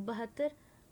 72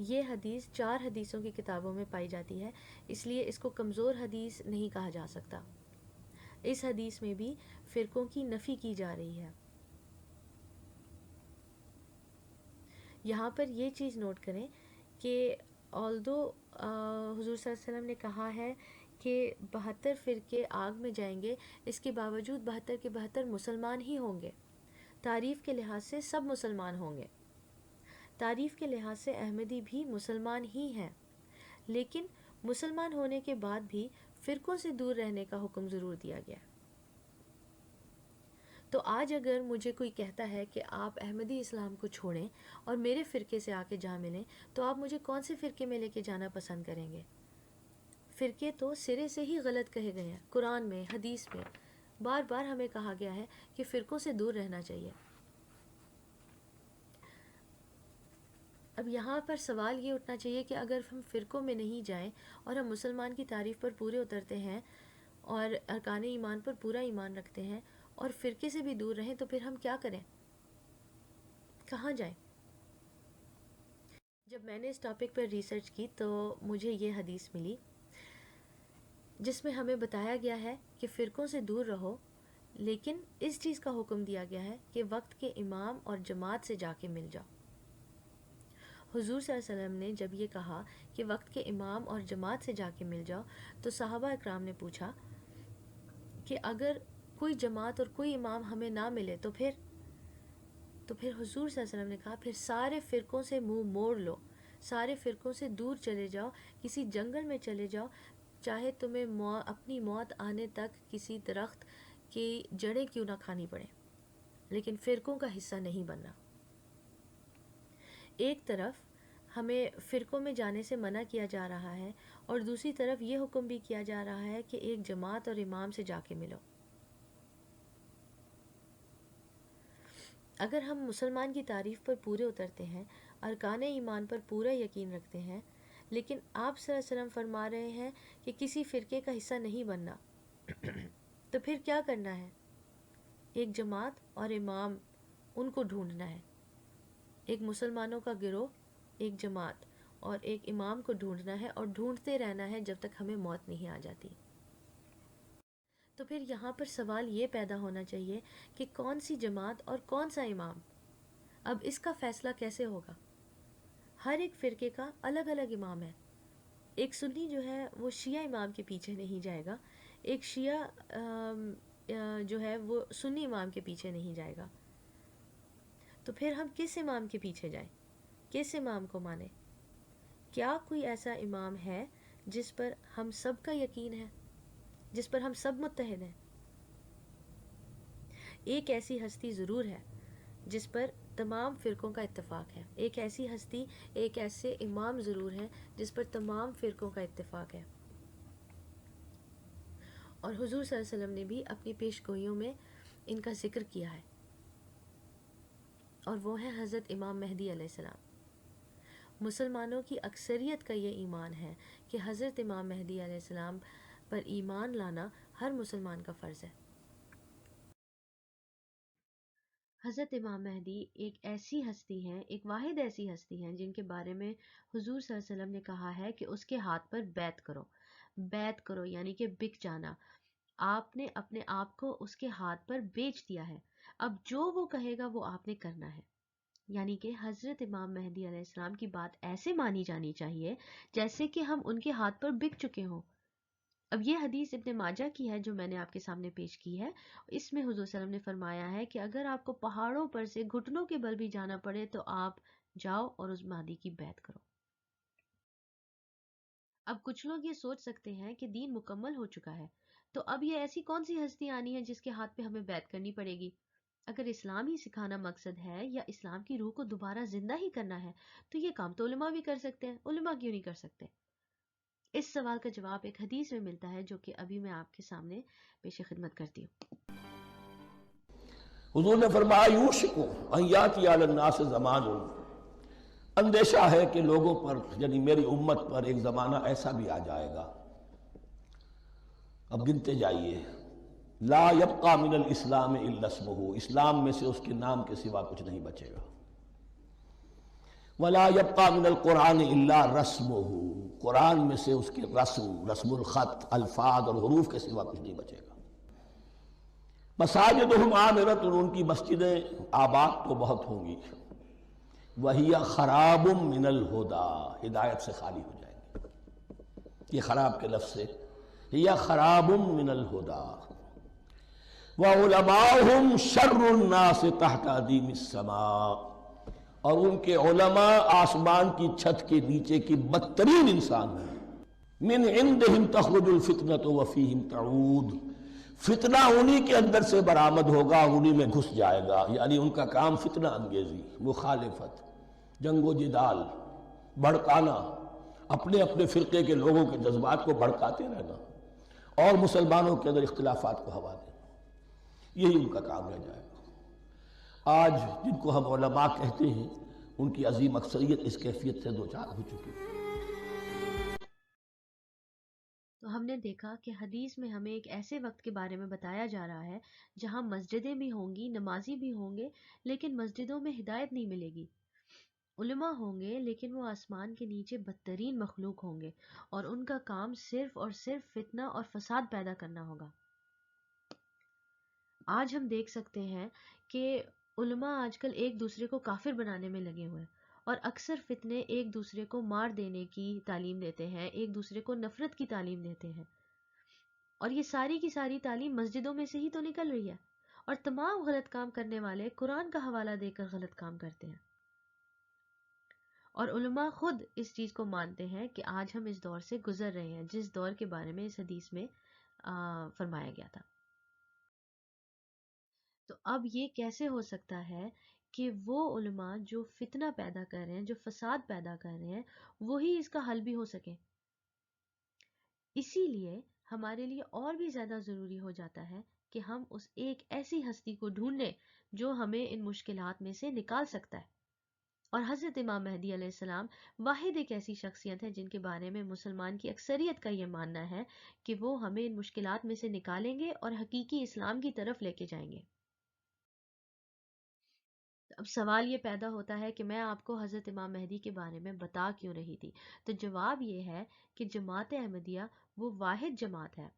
یہ حدیث 4 حدیثوں کی کتابوں میں پائی جاتی ہے، اس لیے اس کو کمزور حدیث نہیں کہا جا سکتا۔ اس حدیث میں بھی فرقوں کی نفی کی جا رہی ہے۔ یہاں پر یہ چیز نوٹ کریں کہ آلدو حضور صلی اللہ علیہ وسلم نے کہا ہے کہ 72 فرقے آگ میں جائیں گے، اس کے باوجود 72 کے 72 مسلمان ہی ہوں گے۔ تعریف کے لحاظ سے سب مسلمان ہوں گے، تعریف کے لحاظ سے احمدی بھی مسلمان ہی ہیں، لیکن مسلمان ہونے کے بعد بھی فرقوں سے دور رہنے کا حکم ضرور دیا گیا۔ تو آج اگر مجھے کوئی کہتا ہے کہ آپ احمدی اسلام کو چھوڑیں اور میرے فرقے سے آ کے جا ملیں، تو آپ مجھے کون سے فرقے میں لے کے جانا پسند کریں گے؟ فرقے تو سرے سے ہی غلط کہے گئے ہیں، قرآن میں، حدیث میں بار بار ہمیں کہا گیا ہے کہ فرقوں سے دور رہنا چاہیے۔ اب یہاں پر سوال یہ اٹھنا چاہیے کہ اگر ہم فرقوں میں نہیں جائیں اور ہم مسلمان کی تعریف پر پورے اترتے ہیں اور ارکان ایمان پر پورا ایمان رکھتے ہیں اور فرقے سے بھی دور رہیں، تو پھر ہم کیا کریں؟ کہاں جائیں؟ جب میں نے اس ٹاپک پر ریسرچ کی تو مجھے یہ حدیث ملی جس میں ہمیں بتایا گیا ہے کہ فرقوں سے دور رہو، لیکن اس چیز کا حکم دیا گیا ہے کہ وقت کے امام اور جماعت سے جا کے مل جاؤ۔ حضور صلی اللہ علیہ وسلم نے جب یہ کہا کہ وقت کے امام اور جماعت سے جا کے مل جاؤ، تو صحابہ اکرام نے پوچھا کہ اگر کوئی جماعت اور کوئی امام ہمیں نہ ملے تو پھر حضور صلی اللہ علیہ وسلم نے کہا پھر سارے فرقوں سے منہ موڑ لو، سارے فرقوں سے دور چلے جاؤ، کسی جنگل میں چلے جاؤ، چاہے تمہیں اپنی موت آنے تک کسی درخت کی جڑیں کیوں نہ کھانی پڑے، لیکن فرقوں کا حصہ نہیں بننا۔ ایک طرف ہمیں فرقوں میں جانے سے منع کیا جا رہا ہے اور دوسری طرف یہ حکم بھی کیا جا رہا ہے کہ ایک جماعت اور امام سے جا کے ملو۔ اگر ہم مسلمان کی تعریف پر پورے اترتے ہیں، ارکان ایمان پر پورا یقین رکھتے ہیں، لیکن آپ صلی اللہ علیہ وسلم فرما رہے ہیں کہ کسی فرقے کا حصہ نہیں بننا، تو پھر کیا کرنا ہے؟ ایک جماعت اور امام، ان کو ڈھونڈنا ہے۔ ایک مسلمانوں کا گروہ، ایک جماعت اور ایک امام کو ڈھونڈنا ہے، اور ڈھونڈتے رہنا ہے جب تک ہمیں موت نہیں آ جاتی۔ تو پھر یہاں پر سوال یہ پیدا ہونا چاہیے کہ کون سی جماعت اور کون سا امام؟ اب اس کا فیصلہ کیسے ہوگا؟ ہر ایک فرقے کا الگ الگ امام ہے۔ ایک سنی جو ہے وہ شیعہ امام کے پیچھے نہیں جائے گا، ایک شیعہ جو ہے وہ سنی امام کے پیچھے نہیں جائے گا۔ تو پھر ہم کس امام کے پیچھے جائیں؟ کس امام کو مانیں؟ کیا کوئی ایسا امام ہے جس پر ہم سب کا یقین ہے، جس پر ہم سب متحد ہیں؟ ایک ایسی ہستی ضرور ہے جس پر تمام فرقوں کا اتفاق ہے، ایک ایسی ہستی، ایک ایسے امام ضرور ہیں جس پر تمام فرقوں کا اتفاق ہے، اور حضور صلی اللہ علیہ وسلم نے بھی اپنی پیش گوئیوں میں ان کا ذکر کیا ہے، اور وہ ہے حضرت امام مہدی علیہ السلام۔ مسلمانوں کی اکثریت کا یہ ایمان ہے کہ حضرت امام مہدی علیہ السلام پر ایمان لانا ہر مسلمان کا فرض ہے۔ حضرت امام مہدی ایک ایسی ہستی ہیں، ایک واحد ایسی ہستی ہیں جن کے بارے میں حضور صلی اللہ علیہ وسلم نے کہا ہے کہ اس کے ہاتھ پر بیعت کرو۔ بیعت کرو یعنی کہ بک جانا، آپ نے اپنے آپ کو اس کے ہاتھ پر بیچ دیا ہے، اب جو وہ کہے گا وہ آپ نے کرنا ہے۔ یعنی کہ حضرت امام مہدی علیہ السلام کی بات ایسے مانی جانی چاہیے جیسے کہ ہم ان کے ہاتھ پر بک چکے ہوں۔ اب یہ حدیث ابن ماجہ کی ہے جو میں نے آپ کے سامنے پیش کی ہے۔ اس میں حضور صلی اللہ علیہ وسلم نے فرمایا ہے کہ اگر آپ کو پہاڑوں پر سے گھٹنوں کے بل بھی جانا پڑے تو آپ جاؤ اور اس مہدی کی بیعت کرو۔ اب کچھ لوگ یہ سوچ سکتے ہیں کہ دین مکمل ہو چکا ہے، تو اب یہ ایسی کون سی ہستی آنی ہے جس کے ہاتھ پہ ہمیں بیعت کرنی پڑے گی؟ اگر اسلام ہی سکھانا مقصد ہے یا اسلام کی روح کو دوبارہ زندہ ہی کرنا ہے تو یہ کام تو علماء بھی کر سکتے ہیں، علماء کیوں نہیں کر سکتے؟ اس سوال کا جواب ایک حدیث میں ملتا ہے جو کہ ابھی میں آپ کے سامنے پیش خدمت کرتی ہوں۔ حضور نے فرمایا یوشک ان یاتی علی الناس زمان، اندیشہ ہے کہ لوگوں پر یعنی میری امت پر ایک زمانہ ایسا بھی آ جائے گا، اب گنتے جائیے، لا یبقى من الاسلام الا اسمہ، اسلام میں سے اس کے نام کے سوا کچھ نہیں بچے گا۔ ولا یبقى من القرآن الا رسمہ، قرآن میں سے اس کے رسم الخط، الفاظ اور حروف کے سوا کچھ نہیں بچے گا۔ مساجدہم عامرۃ، ان کی مسجدیں آباد تو بہت ہوں گی، وَهِيَ خَرَابٌ مِّنَ الْهُدَىٰ، ہدایت سے خالی ہو جائیں گے۔ یہ خراب کے لفظ سے هِيَ خَرَابٌ مِّنَ الْهُدَىٰ وَعُلَمَاؤُهُمْ شَرُّ النَّاسِ تَحْتَ عَدِيمِ السَّمَاءِ، اور ان کے علماء آسمان کی چھت کے نیچے کی بدترین انسان ہیں۔ من عندہم تخرج الفتنة وفیہم تعود، فتنہ انہی کے اندر سے برآمد ہوگا، انہی میں گھس جائے گا، یعنی ان کا کام فتنہ انگیزی، مخالفت، جنگ و جدال، بھڑکانا، اپنے اپنے فرقے کے لوگوں کے جذبات کو بھڑکاتے رہنا اور مسلمانوں کے اندر اختلافات کو ہوا دینا، یہی ان کا کام رہ جائے گا۔ آج جن کو ہم علماء کہتے ہیں، ان کی عظیم اکثریت اس کیفیت سے دوچار ہو چکی ہے۔ تو ہم نے دیکھا کہ حدیث میں ہمیں ایک ایسے وقت کے بارے میں بتایا جا رہا ہے جہاں مسجدیں بھی ہوں گی، نمازی بھی ہوں گے، لیکن مسجدوں میں ہدایت نہیں ملے گی۔ علماء ہوں گے لیکن وہ آسمان کے نیچے بدترین مخلوق ہوں گے، اور ان کا کام صرف اور صرف فتنہ اور فساد پیدا کرنا ہوگا۔ آج ہم دیکھ سکتے ہیں کہ علماء آج کل ایک دوسرے کو کافر بنانے میں لگے ہوئے ہیں، اور اکثر فتنے ایک دوسرے کو مار دینے کی تعلیم دیتے ہیں، ایک دوسرے کو نفرت کی تعلیم دیتے ہیں، اور یہ ساری کی ساری تعلیم مسجدوں میں سے ہی تو نکل رہی ہے، اور تمام غلط کام کرنے والے قرآن کا حوالہ دے کر غلط کام کرتے ہیں۔ اور علماء خود اس چیز کو مانتے ہیں کہ آج ہم اس دور سے گزر رہے ہیں، جس دور کے بارے میں اس حدیث میں فرمایا گیا تھا۔ تو اب یہ کیسے ہو سکتا ہے کہ وہ علماء جو فتنہ پیدا کر رہے ہیں، جو فساد پیدا کر رہے ہیں، وہی اس کا حل بھی ہو سکے؟ اسی لیے ہمارے لیے اور بھی زیادہ ضروری ہو جاتا ہے کہ ہم اس ایک ایسی ہستی کو ڈھونڈیں جو ہمیں ان مشکلات میں سے نکال سکتا ہے۔ اور حضرت امام مہدی علیہ السلام واحد ایک ایسی شخصیت ہے جن کے بارے میں مسلمان کی اکثریت کا یہ ماننا ہے کہ وہ ہمیں ان مشکلات میں سے نکالیں گے اور حقیقی اسلام کی طرف لے کے جائیں گے۔ اب سوال یہ پیدا ہوتا ہے کہ میں آپ کو حضرت امام مہدی کے بارے میں بتا کیوں رہی تھی؟ تو جواب یہ ہے کہ جماعت احمدیہ وہ واحد جماعت ہے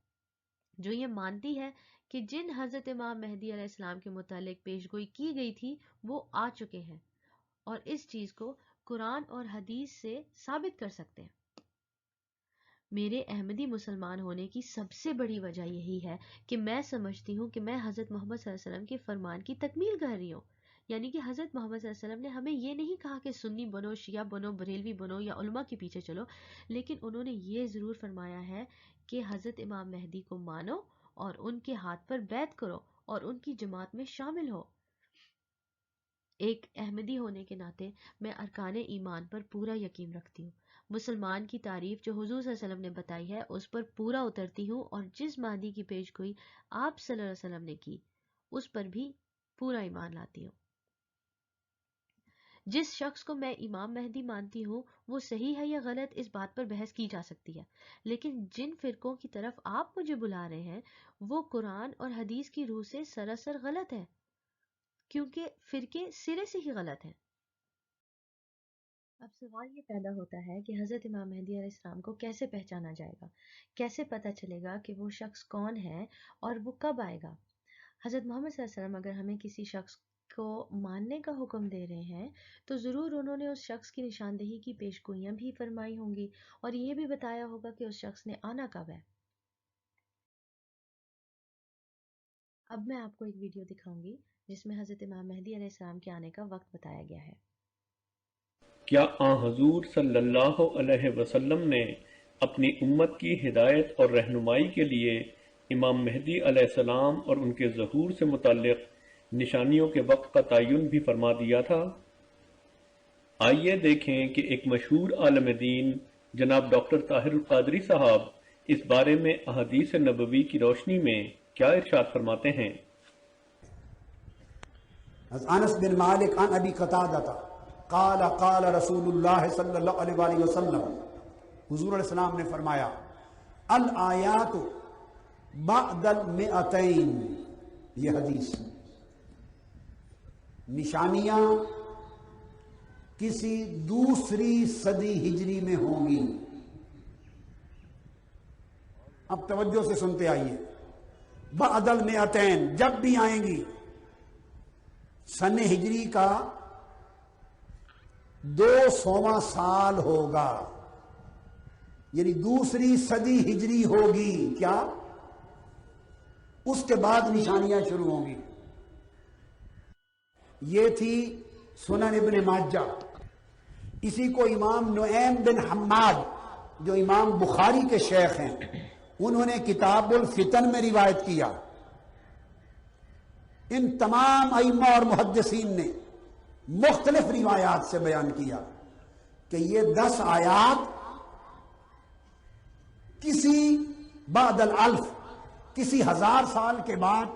جو یہ مانتی ہے کہ جن حضرت امام مہدی علیہ السلام کے متعلق پیشگوئی کی گئی تھی وہ آ چکے ہیں، اور اس چیز کو قرآن اور حدیث سے ثابت کر سکتے ہیں۔ میرے احمدی مسلمان ہونے کی سب سے بڑی وجہ یہی ہے کہ میں سمجھتی ہوں کہ میں حضرت محمد صلی اللہ علیہ وسلم کے فرمان کی تکمیل کر رہی ہوں، یعنی کہ حضرت محمد صلی اللہ علیہ وسلم نے ہمیں یہ نہیں کہا کہ سنی بنو، شیعہ بنو، بریلوی بنو یا علماء کے پیچھے چلو، لیکن انہوں نے یہ ضرور فرمایا ہے کہ حضرت امام مہدی کو مانو اور ان کے ہاتھ پر بیعت کرو اور ان کی جماعت میں شامل ہو۔ ایک احمدی ہونے کے ناطے میں ارکان ایمان پر پورا یقین رکھتی ہوں، مسلمان کی تعریف جو حضور صلی اللہ علیہ وسلم نے بتائی ہے اس پر پورا اترتی ہوں، اور جس مہدی کی پیشگوئی آپ صلی اللہ علیہ وسلم نے کی اس پر بھی پورا ایمان لاتی ہوں۔ جس شخص کو میں امام مہدی مانتی ہوں وہ صحیح ہے یا غلط اس بات پر بحث کی جا سکتی ہے، لیکن جن فرقوں کی طرف آپ مجھے بلا رہے ہیں وہ قرآن اور حدیث کی روح سے سراسر غلط ہے، کیونکہ فرقے سرے سے ہی غلط ہیں۔ اب سوال یہ پیدا ہوتا ہے کہ حضرت امام مہدی علیہ السلام کو کیسے پہچانا جائے گا، کیسے پتہ چلے گا کہ وہ شخص کون ہے اور وہ کب آئے گا؟ حضرت محمد صلی اللہ علیہ وسلم اگر ہمیں کسی شخص کو ماننے کا حکم دے رہے ہیں تو ضرور انہوں نے اس شخص کی نشاندہی کی پیشگوئیاں بھی فرمائی ہوں گی اور یہ بھی بتایا ہوگا کہ اس شخص نے آنا کب ہے۔ اب میں آپ کو ایک ویڈیو دکھاؤں گی جس میں حضرت امام مہدی علیہ السلام کے آنے کا وقت بتایا گیا ہے۔ کیا آن حضور صلی اللہ علیہ وسلم نے اپنی امت کی ہدایت اور رہنمائی کے لیے امام مہدی علیہ السلام اور ان کے ظہور سے متعلق نشانیوں کے وقت کا تعین بھی فرما دیا تھا؟ آئیے دیکھیں کہ ایک مشہور عالم دین جناب ڈاکٹر طاہر القادری صاحب اس بارے میں احادیث نبوی کی روشنی میں کیا ارشاد فرماتے ہیں۔ انس بن مالک عن ابی قتادہ قال قال رسول اللہ صلی اللہ علیہ وآلہ وسلم، حضور علیہ السلام نے فرمایا الآیات بعد المئتین، یہ حدیث، نشانیاں کسی دوسری صدی ہجری میں ہوں گی. اب توجہ سے سنتے آئیے. بعد المئتین، جب بھی آئیں گی، سن ہجری کا 200واں سال ہوگا، یعنی دوسری صدی ہجری ہوگی. کیا؟ اس کے بعد نشانیاں شروع ہوں گی. یہ تھی سنن ابن ماجہ. اسی کو امام نعیم بن حماد جو امام بخاری کے شیخ ہیں، انہوں نے کتاب الفتن میں روایت کیا. ان تمام ائمہ اور محدثین نے مختلف روایات سے بیان کیا کہ یہ 10 آیات کسی بعد الالف، کسی 1000 سال کے بعد،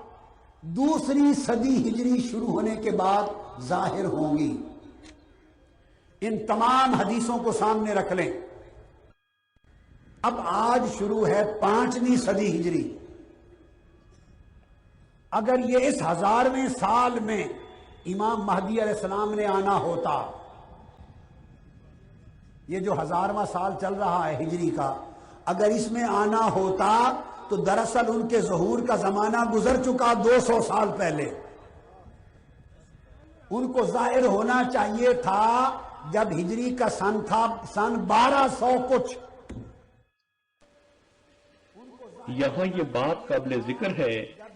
دوسری صدی ہجری شروع ہونے کے بعد ظاہر ہوں گی. ان تمام حدیثوں کو سامنے رکھ لیں. اب آج شروع ہے 5ویں صدی ہجری. اگر یہ اس 1000ویں سال میں امام مہدی علیہ السلام نے آنا ہوتا، یہ جو 1000واں سال چل رہا ہے ہجری کا، اگر اس میں آنا ہوتا تو دراصل ان کے ظہور کا زمانہ گزر چکا 200 سال پہلے. ان کو ظاہر ہونا چاہیے تھا جب ہجری کا سن تھا سن 1200 کچھ. یہاں یہ بات قابل ذکر ہے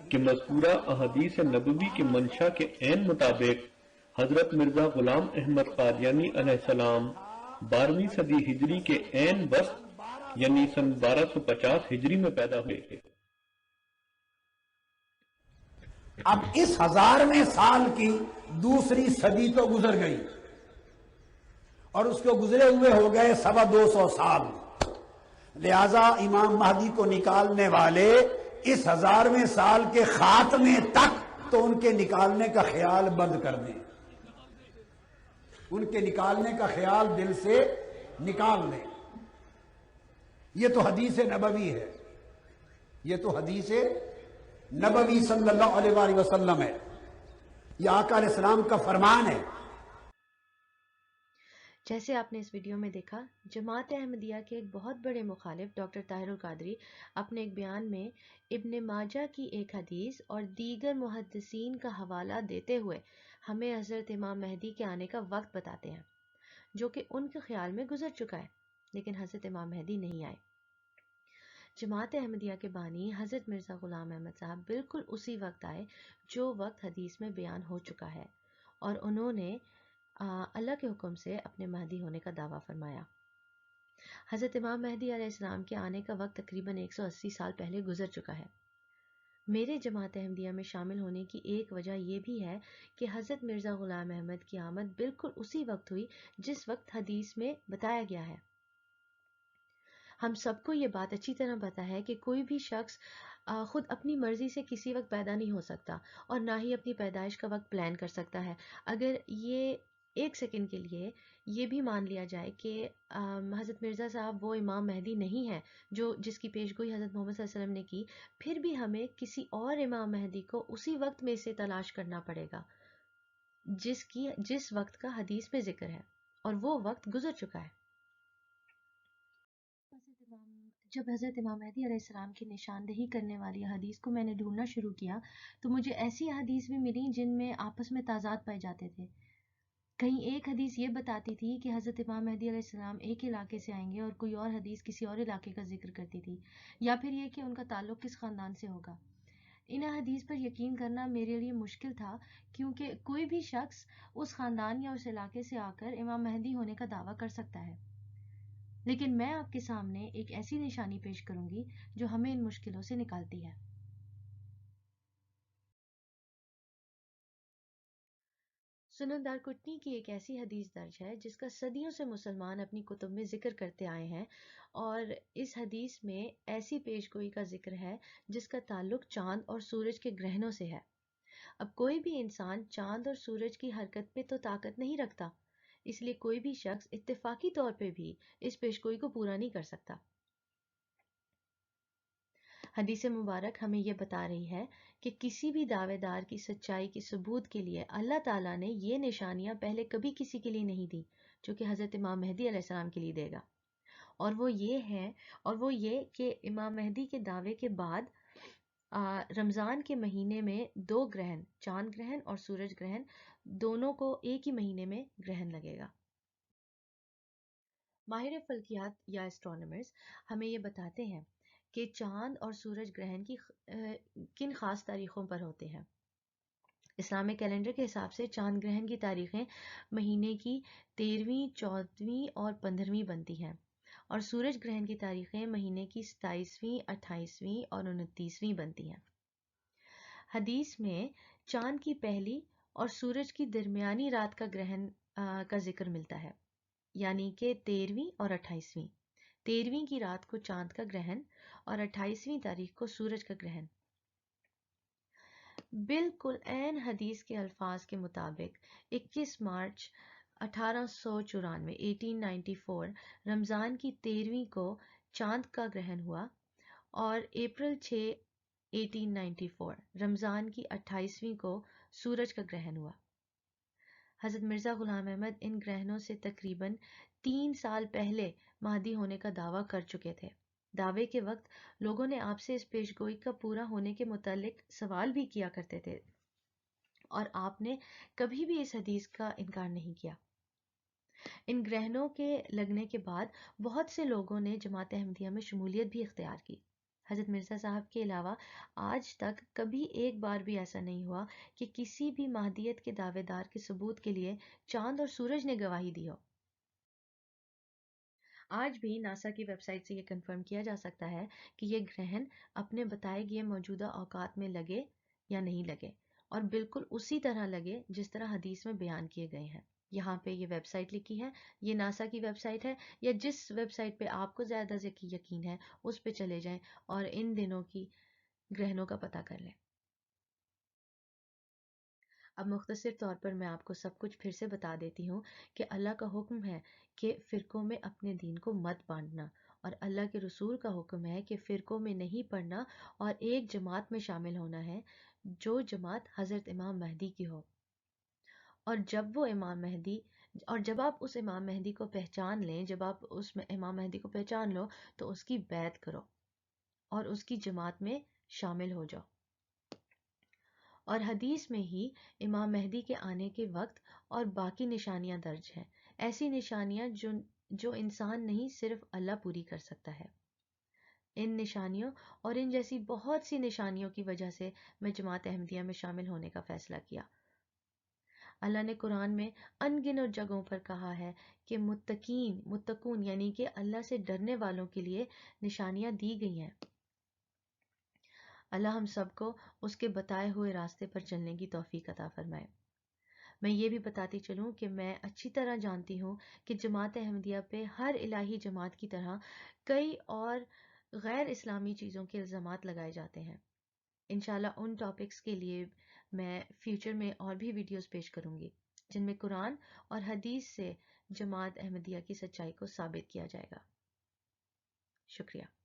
کہ مذکورہ احادیث نبوی کے منشا کے عین مطابق حضرت مرزا غلام احمد قادیانی علیہ السلام 12ویں صدی ہجری کے عین وسط یعنی سن 1250 ہجری میں پیدا ہوئے تھے. اب اس 1000ویں سال کی دوسری صدی تو گزر گئی اور اس کو گزرے ہوئے ہو گئے 250 سال. لہذا امام مہدی کو نکالنے والے اس 1000ویں سال کے خاتمے تک تو ان کے نکالنے کا خیال بند کر دیں. ان کے نکالنے کا خیال دل سے نکال دیں. یہ تو حدیث نبوی ہے، یہ تو حدیث نبوی صلی اللہ علیہ وآلہ وسلم ہے. یہ آقا علیہ السلام کا فرمان ہے. جیسے آپ نے اس ویڈیو میں دیکھا، جماعت احمدیہ کے ایک بہت بڑے مخالف ڈاکٹر طاہر القادری اپنے ایک بیان میں ابن ماجہ کی ایک حدیث اور دیگر محدثین کا حوالہ دیتے ہوئے ہمیں حضرت امام مہدی کے آنے کا وقت بتاتے ہیں، جو کہ ان کے خیال میں گزر چکا ہے، لیکن حضرت امام مہدی نہیں آئے. جماعت احمدیہ کے بانی حضرت مرزا غلام احمد صاحب بالکل اسی وقت آئے جو وقت حدیث میں بیان ہو چکا ہے، اور انہوں نے اللہ کے حکم سے اپنے مہدی ہونے کا دعویٰ فرمایا. حضرت امام مہدی علیہ السلام کے آنے کا وقت تقریباً 180 سال پہلے گزر چکا ہے. میرے جماعت احمدیہ میں شامل ہونے کی ایک وجہ یہ بھی ہے کہ حضرت مرزا غلام احمد کی آمد بالکل اسی وقت ہوئی جس وقت حدیث میں بتایا گیا ہے. ہم سب کو یہ بات اچھی طرح پتہ ہے کہ کوئی بھی شخص خود اپنی مرضی سے کسی وقت پیدا نہیں ہو سکتا اور نہ ہی اپنی پیدائش کا وقت پلان کر سکتا ہے. اگر یہ ایک سیکنڈ کے لیے یہ بھی مان لیا جائے کہ حضرت مرزا صاحب وہ امام مہدی نہیں ہے جس کی پیشگوئی حضرت محمد صلی اللہ علیہ وسلم نے کی، پھر بھی ہمیں کسی اور امام مہدی کو اسی وقت میں سے تلاش کرنا پڑے گا جس وقت کا حدیث میں ذکر ہے، اور وہ وقت گزر چکا ہے. جب حضرت امام مہدی علیہ السلام کی نشاندہی کرنے والی حدیث کو میں نے ڈھونڈنا شروع کیا تو مجھے ایسی حدیث بھی ملی جن میں آپس میں تضاد پائے جاتے تھے. کہیں ایک حدیث یہ بتاتی تھی کہ حضرت امام مہدی علیہ السلام ایک علاقے سے آئیں گے اور کوئی اور حدیث کسی اور علاقے کا ذکر کرتی تھی، یا پھر یہ کہ ان کا تعلق کس خاندان سے ہوگا. ان حدیث پر یقین کرنا میرے لیے مشکل تھا کیونکہ کوئی بھی شخص اس خاندان یا اس علاقے سے آ کر امام مہدی ہونے کا دعویٰ کر سکتا ہے. لیکن میں آپ کے سامنے ایک ایسی نشانی پیش کروں گی جو ہمیں ان مشکلوں سے نکالتی ہے. سنن دارقطنی کی ایک ایسی حدیث درج ہے جس کا صدیوں سے مسلمان اپنی کتب میں ذکر کرتے آئے ہیں، اور اس حدیث میں ایسی پیشگوئی کا ذکر ہے جس کا تعلق چاند اور سورج کے گرہنوں سے ہے. اب کوئی بھی انسان چاند اور سورج کی حرکت پہ تو طاقت نہیں رکھتا، اس لیے کوئی بھی شخص اتفاقی طور پہ بھی اس پیشگوئی کو پورا نہیں کر سکتا. حدیث مبارک ہمیں یہ بتا رہی ہے کہ کسی بھی دعوے دار کی سچائی کے ثبوت کے لیے اللہ تعالیٰ نے یہ نشانیاں پہلے کبھی کسی کے لیے نہیں دی جو کہ حضرت امام مہدی علیہ السلام کے لیے دے گا، اور وہ یہ کہ امام مہدی کے دعوے کے بعد رمضان کے مہینے میں 2 گرہن، چاند گرہن اور سورج گرہن، دونوں کو ایک ہی مہینے میں گرہن لگے گا۔ ماہر فلکیات یا اسٹرونامرز ہمیں یہ بتاتے ہیں کہ چاند اور سورج گرہن کی کن خاص تاریخوں پر ہوتے ہیں۔ اسلامک کیلنڈر کے حساب سے چاند گرہن کی تاریخیں مہینے کی 13ویں، 14ویں اور 15ویں بنتی ہیں، اور سورج گرہن کی تاریخیں مہینے کی 27ویں، 28ویں اور 29ویں بنتی ہیں۔ حدیث میں چاند کی پہلی اور سورج کی درمیانی رات کا گرہن کا ذکر ملتا ہے، یعنی کہ 13ویں اور 28ویں۔ 13ویں کی رات کو چاند کا گرہن اور 28ویں تاریخ کو سورج کا گرہن۔ بالکل عین حدیث کے الفاظ کے مطابق 21 مارچ 1894 رمضان کی 13ویں کو چاند کا گرہن ہوا، اور اپریل 6 1894 رمضان کی 28ویں کو سورج کا گرہن ہوا۔ حضرت مرزا غلام احمد ان گرہنوں سے تقریباً 3 سال پہلے مہدی ہونے کا دعویٰ کر چکے تھے۔ دعوے کے وقت لوگوں نے آپ سے اس پیشگوئی کا پورا ہونے کے متعلق سوال بھی کیا کرتے تھے، اور آپ نے کبھی بھی اس حدیث کا انکار نہیں کیا۔ ان گرہنوں کے لگنے کے بعد بہت سے لوگوں نے جماعت احمدیہ میں شمولیت بھی اختیار کی۔ حضرت مرزا صاحب کے علاوہ آج تک کبھی ایک بار بھی ایسا نہیں ہوا کہ کسی بھی مہدیت کے دعوے دار کے ثبوت کے لیے چاند اور سورج نے گواہی دی ہو۔ آج بھی ناسا کی ویب سائٹ سے یہ کنفرم کیا جا سکتا ہے کہ یہ گرہن اپنے بتائے گئے موجودہ اوقات میں لگے یا نہیں لگے، اور بالکل اسی طرح لگے جس طرح حدیث میں بیان کیے گئے ہیں۔ یہاں پہ یہ ویب سائٹ لکھی ہے، یہ ناسا کی ویب سائٹ ہے، یا جس ویب سائٹ پہ آپ کو زیادہ یقین ہے اس پہ چلے جائیں اور ان دنوں کی گرہنوں کا پتہ کر لیں۔ اب مختصر طور پر میں آپ کو سب کچھ پھر سے بتا دیتی ہوں کہ اللہ کا حکم ہے کہ فرقوں میں اپنے دین کو مت بانٹنا، اور اللہ کے رسول کا حکم ہے کہ فرقوں میں نہیں پڑنا اور ایک جماعت میں شامل ہونا ہے، جو جماعت حضرت امام مہدی کی ہو۔ اور جب آپ اس امام مہدی کو پہچان لیں، جب آپ اس امام مہدی کو پہچان لو تو اس کی بیعت کرو اور اس کی جماعت میں شامل ہو جاؤ۔ اور حدیث میں ہی امام مہدی کے آنے کے وقت اور باقی نشانیاں درج ہیں، ایسی نشانیاں جو انسان نہیں صرف اللہ پوری کر سکتا ہے۔ ان نشانیوں اور ان جیسی بہت سی نشانیوں کی وجہ سے میں جماعت احمدیہ میں شامل ہونے کا فیصلہ کیا۔ اللہ نے قرآن میں ان گنت جگہوں پر کہا ہے کہ متقون یعنی کہ اللہ سے ڈرنے والوں کے لیے نشانیاں دی گئی ہیں۔ اللہ ہم سب کو اس کے بتائے ہوئے راستے پر چلنے کی توفیق عطا فرمائے۔ میں یہ بھی بتاتی چلوں کہ میں اچھی طرح جانتی ہوں کہ جماعت احمدیہ پہ ہر الہی جماعت کی طرح کئی اور غیر اسلامی چیزوں کے الزامات لگائے جاتے ہیں۔ انشاءاللہ ان ٹاپکس کے لیے میں فیوچر میں اور بھی ویڈیوز پیش کروں گی جن میں قرآن اور حدیث سے جماعت احمدیہ کی سچائی کو ثابت کیا جائے گا۔ شکریہ۔